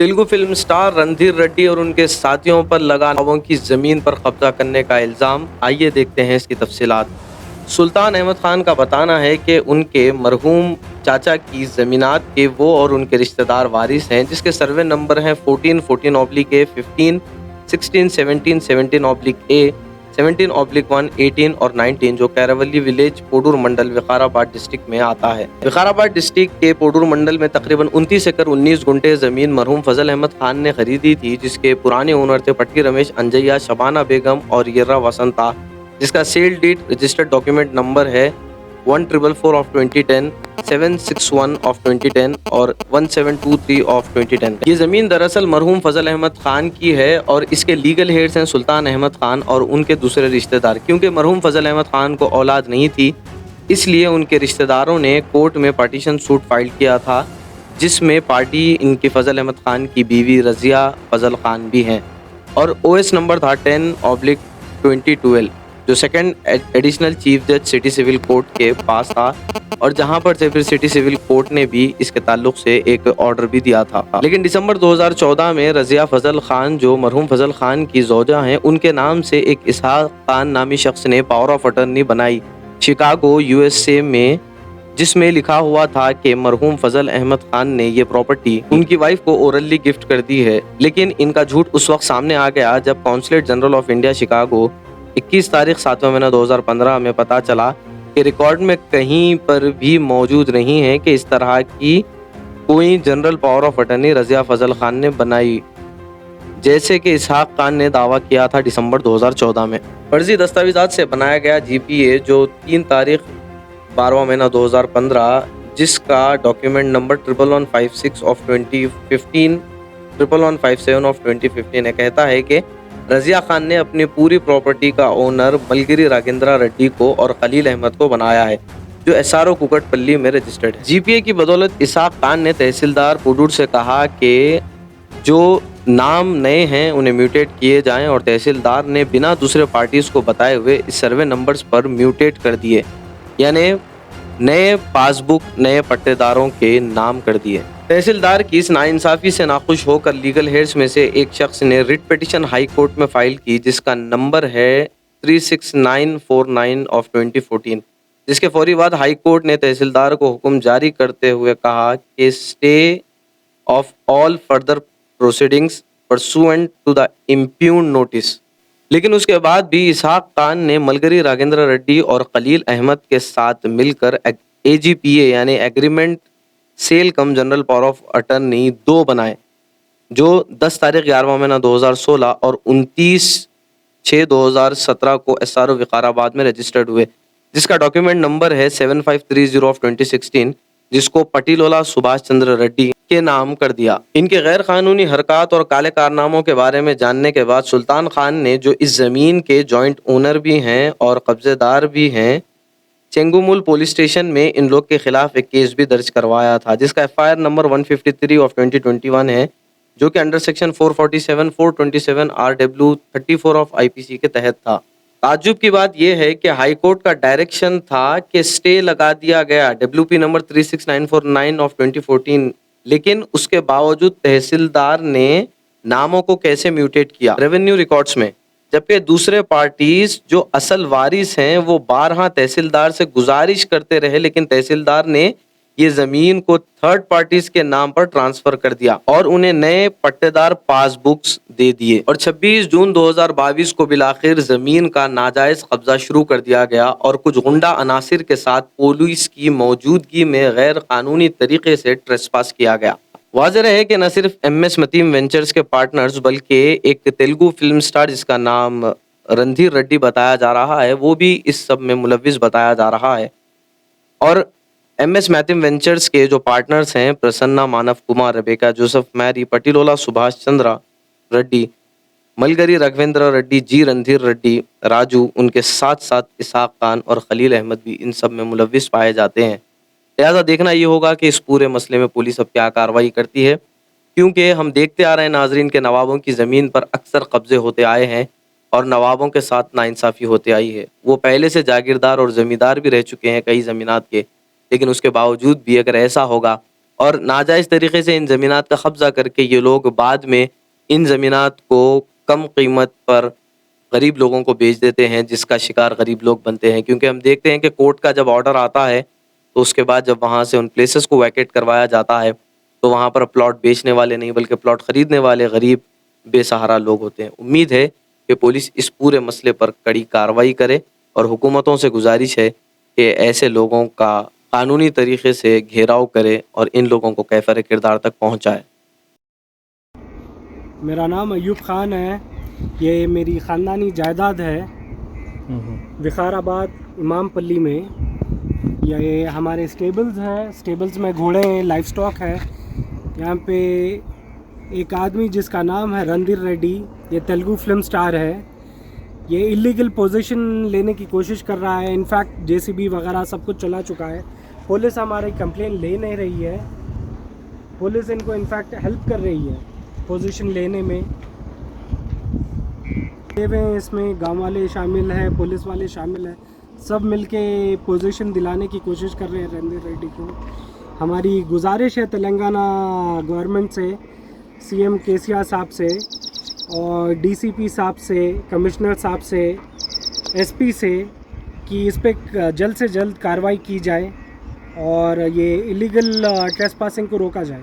Telugu film star Randhir Reddy और उनके साथियों पर लगा नवाबों की जमीन पर कब्जा करने का इल्जाम। आइए देखते हैं इसकी तफसीलात। सुल्तान अहमद खान का बताना है कि उनके मरहूम चाचा की जमीनात के वो और उनके रिश्तेदार वारिस हैं, जिसके सर्वे नंबर हैं 14, 14/A, 15, 16, 17, 17/A, 17/1, 18 और 19, जो कैरावली विलेज पोडूर मंडल विकाराबाद डिस्ट्रिक्ट में आता है। विकाराबाद डिस्ट्रिक्ट के पोडूर मंडल में तकरीबन 29 एकड़ 19 गुंठे जमीन मरहूम फजल अहमद खान ने खरीदी थी, जिसके पुराने ओनर थे पट्टी रमेश अंजैया, शबाना बेगम और यर्रा वसंता, जिसका sale deed registered document number है 1444 ऑफ 2010, 761 ऑफ 2010 और 1723 ऑफ 2010। ये ज़मीन दरअसल मरहूम फजल अहमद खान की है और इसके लीगल हेड्स हैं सुल्तान अहमद खान और उनके दूसरे रिश्तेदार। क्योंकि मरहूम फजल अहमद खान को औलाद नहीं थी, इसलिए उनके रिश्तेदारों ने कोर्ट में पार्टीशन सूट फाइल किया था, जिसमें पार्टी इनके फजल अहमद खान की बीवी रज़िया फजल खान भी हैं। और OS नंबर था 10/2012, जो सेकंड एडिशनल चीफ जज सिटी सिविल कोर्ट के पास था, और जहां पर से फिर सिटी सिविल कोर्ट ने भी इसके ताल्लुक से एक ऑर्डर भी दिया था। लेकिन दिसंबर 2014 में रज़िया फजल खान, जो मरहूम फजल खान की ज़ौजा हैं, उनके नाम से एक इसहाक खान नामी शख्स ने पावर ऑफ अटर्नी बनाई शिकागो USA में, जिसमें लिखा हुआ था कि मरहूम फजल अहमद खान ने ये प्रॉपर्टी उनकी वाइफ को ओरली गिफ्ट कर दी है। लेकिन इनका झूठ उस वक्त सामने आ गया जब consulate general of India Chicago 21 तारीख 7वां महीना 2015 में पता चला कि रिकॉर्ड में कहीं पर भी मौजूद नहीं है कि इस तरह की कोई general power of attorney Razia Fazal Khan ने बनाई, जैसे कि इसहाक खान ने दावा किया था दिसंबर 2014 में। फर्जी दस्तावेजात से बनाया गया GPA, जो 3 तारीख 12वां महीना 2015, जिसका डॉक्यूमेंट नंबर 1156 ऑफ 2015, 1157 ऑफ 2015 है, कहता है कि रज़िया खान ने अपनी पूरी प्रॉपर्टी का ओनर मलगिरी राजेंद्रा रेड्डी को और खलील अहमद को बनाया है, जो SRO कुकटपल्ली में रजिस्टर्ड है। GPA की बदौलत इसहाक खान ने तहसीलदार पुडूर से कहा कि जो नाम नए हैं उन्हें म्यूटेट किए जाएं, और तहसीलदार ने बिना दूसरे पार्टीज को बताए हुए इस सर्वे नंबर्स पर म्यूटेट कर दिए, यानी नए पासबुक नए पट्टेदारों के नाम कर दिए। तहसीलदार की इस नाइंसाफ़ी से नाखुश होकर लीगल हेड्स में से एक शख्स ने रिट पिटिशन हाई कोर्ट में फाइल की, जिसका नंबर है 36949 ऑफ 2014, जिसके फौरी बाद हाई कोर्ट ने तहसीलदार को हुक्म जारी करते हुए कहा कि stay of all further proceedings pursuant to the impugned notice. लेकिन उसके बाद भी इसहाक खान ने मलगरी राजेंद्र रेड्डी और खलील अहमद के साथ मिलकर AGPA यानी agreement sale cum general power of attorney 2 बनाए, जो 10 तारीख 11वां महीना 2016 और 29/6/2017 को SRO विकाराबाद में रजिस्टर्ड हुए, जिसका डॉक्यूमेंट नंबर है 7530 ऑफ 2016, जिसको पटिलोला सुभाष चंद्र रेड्डी के नाम कर दिया। इनके गैर कानूनी हरकत और काले कारनामों के बारे में जानने के बाद सुल्तान खान ने, जो इस ज़मीन के जॉइंट ओनर भी हैं और कब्जेदार भी हैं, चेंगुमुल पुलिस स्टेशन में इन लोग के खिलाफ एक केस भी दर्ज करवाया था, जिसका FIR नंबर 153 ऑफ 2021 है, जो कि under section 447, 427 RW 34 of IPC के तहत था। ताज्जुब की बात यह है कि हाई कोर्ट का डायरेक्शन था कि स्टे लगा दिया गया WP नंबर 36949 ऑफ 2014, लेकिन उसके बावजूद तहसीलदार ने नामों को कैसे म्यूटेट किया रेवेन्यू रिकॉर्ड्स में, जबकि दूसरे पार्टीज जो असल वारिस हैं वो बारहा तहसीलदार से गुजारिश करते रहे, लेकिन तहसीलदार ने ये जमीन को थर्ड पार्टीज के नाम पर ट्रांसफर कर दिया और उन्हें नए पट्टेदार पासबुक्स दे दिए। और 26 जून 2022 को बिलाखिर जमीन का नाजायज कब्जा शुरू कर दिया गया और कुछ गुंडा अनासिर के साथ पुलिस की मौजूदगी में गैर कानूनी तरीके से ट्रेसपास किया गया। वाज़ेह है कि न सिर्फ MS मतीम वेंचर्स के पार्टनर्स, बल्कि एक तेलुगु फिल्म स्टार जिसका नाम रणधीर रेड्डी बताया जा रहा है, वो भी इस सब में मुलविस बताया जा रहा है। और MS मतीम वेंचर्स के जो पार्टनर्स हैं, Prasanna Manav Kumar, Rebecca Joseph Mary, Patlolla Subhash Chandra Reddy, Malgari Raghavendra Reddy, G Randhir Reddy, Raju, उनके साथ साथ इसहाक खान और खलील अहमद भी इन सब में मुलविस पाए जाते हैं। लिहाजा देखना ये होगा कि इस पूरे मसले में पुलिस अब क्या कार्रवाई करती है, क्योंकि हम देखते आ रहे हैं नाजरीन के नवाबों की ज़मीन पर अक्सर कब्जे होते आए हैं और नवाबों के साथ नाइंसाफ़ी होते आई है। वो पहले से जागीरदार और ज़मींदार भी रह चुके हैं कई ज़मीनात के, लेकिन उसके बावजूद भी अगर ऐसा होगा اور ناجائز طریقے سے ان زمینات کا قبضہ کر کے یہ لوگ بعد میں ان زمینات کو کم قیمت پر غریب لوگوں کو بیچ دیتے ہیں، جس کا شکار غریب لوگ بنتے ہیں. کیونکہ ہم دیکھتے ہیں کہ کورٹ کا جب آرڈر آتا ہے تو اس کے بعد جب وہاں سے ان پلیسز کو ویکیٹ کروایا جاتا ہے تو وہاں پر پلاٹ بیچنے والے نہیں بلکہ پلاٹ خریدنے والے غریب بے سہارا لوگ ہوتے ہیں. امید ہے کہ پولیس اس پورے مسئلے پر کڑی کارروائی کرے اور حکومتوں سے گزارش ہے کہ ایسے لوگوں کا قانونی طریقے سے گھیراؤ کرے اور ان لوگوں کو کیفر کردار تک پہنچائے. میرا نام ایوب خان ہے. یہ میری خاندانی جائیداد ہے وقار آباد امام پلی میں. یہ ہمارے اسٹیبلز ہیں، اسٹیبلز میں گھوڑے ہیں، لائف سٹاک ہے. یہاں پہ ایک آدمی جس کا نام ہے رندھیر ریڈی، یہ تیلگو فلم سٹار ہے. یہ اللیگل پوزیشن لینے کی کوشش کر رہا ہے. انفیکٹ جے سی بی وغیرہ سب کچھ چلا چکا ہے. پولیس ہماری کمپلین لے نہیں رہی ہے. پولیس ان کو انفیکٹ ہیلپ کر رہی ہے پوزیشن لینے میں. اس میں گاؤں والے شامل ہیں، پولیس والے شامل ہیں، سب مل کے پوزیشن دلانے کی کوشش کر رہے ہیں رندھیر ریڈی کو. ہماری گزارش ہے تلنگانہ گورنمنٹ سے، سی ایم کے سی آر صاحب سے اور ڈی سی پی صاحب سے، کمشنر صاحب سے، ایس پی سے، کہ اس پہ جلد سے جلد کارروائی کی جائے اور یہ اللیگل ٹریس پاسنگ کو روکا جائے.